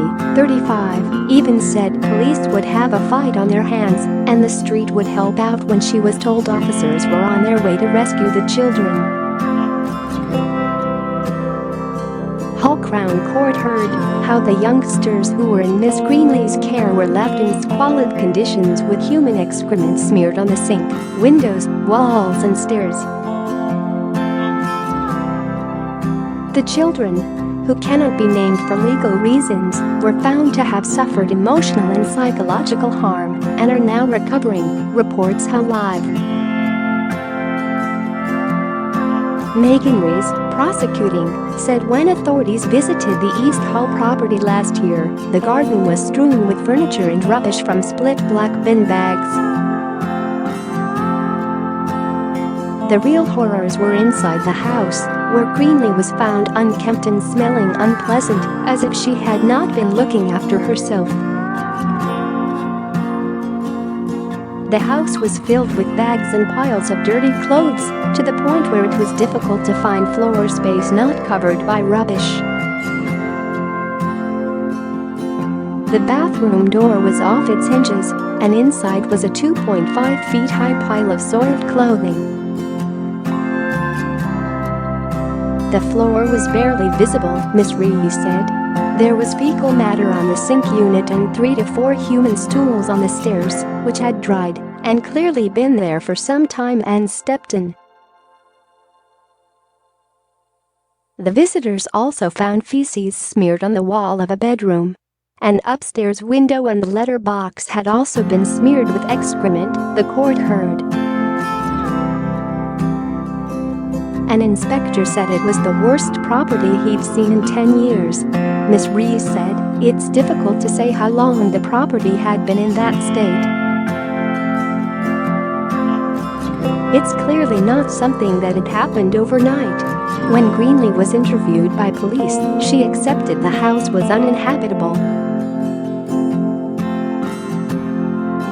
Greenley, 35, even said police would have a fight on their hands and the street would help out when she was told officers were on their way to rescue the children. Hull Crown Court heard how the youngsters who were in Ms Greenley's care were left in squalid conditions with human excrement smeared on the sink, windows, walls and stairs. The children, who cannot be named for legal reasons, were found to have suffered emotional and psychological harm and are now recovering, reports Hull Live. Rhys, prosecuting, said when authorities visited the East Hull property last year, the garden was strewn with furniture and rubbish from split black bin bags. The real horrors were inside the house, where Greenley was found unkempt and smelling unpleasant, as if she had not been looking after herself. The house was filled with bags and piles of dirty clothes, to the point where it was difficult to find floor space not covered by rubbish. The bathroom door was off its hinges, and inside was a 2.5 feet high pile of soiled clothing. The floor was barely visible, Ms. Rhys said. There was fecal matter on the sink unit and 3 to 4 human stools on the stairs, which had dried and clearly been there for some time and stepped in. The visitors also found feces smeared on the wall of a bedroom. An upstairs window and letterbox had also been smeared with excrement, the court heard. An inspector said it was the worst property he'd seen in 10 years. Ms. Rhys said, "It's difficult to say how long the property had been in that state. It's clearly not something that had happened overnight." When Greenley was interviewed by police, she accepted the house was uninhabitable.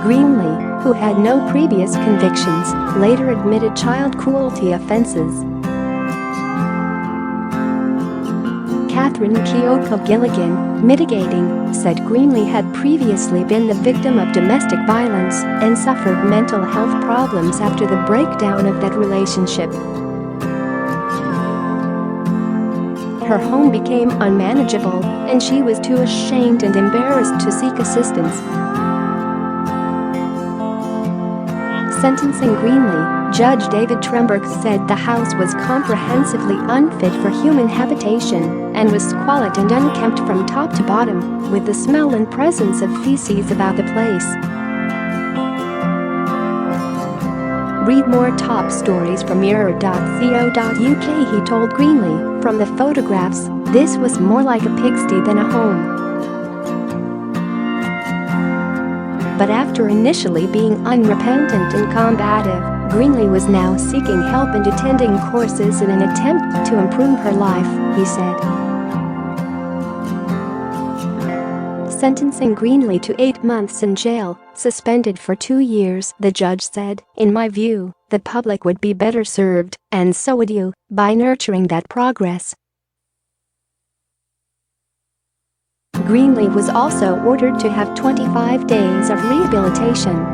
Greenley, who had no previous convictions, later admitted child cruelty offences. Cathrine Kioko-Gilligan, mitigating, said Greenley had previously been the victim of domestic violence and suffered mental health problems after the breakdown of that relationship. Her home became unmanageable, and she was too ashamed and embarrassed to seek assistance. Sentencing Greenley, Judge David Tremberg said the house was comprehensively unfit for human habitation and was squalid and unkempt from top to bottom, with the smell and presence of feces about the place. Read more top stories from mirror.co.uk. He told Greenley, "From the photographs, this was more like a pigsty than a home." But after initially being unrepentant and combative, Greenley was now seeking help and attending courses in an attempt to improve her life, he said. Sentencing Greenley to 8 months in jail, suspended for 2 years, the judge said, "In my view, the public would be better served, and so would you, by nurturing that progress." Greenley was also ordered to have 25 days of rehabilitation.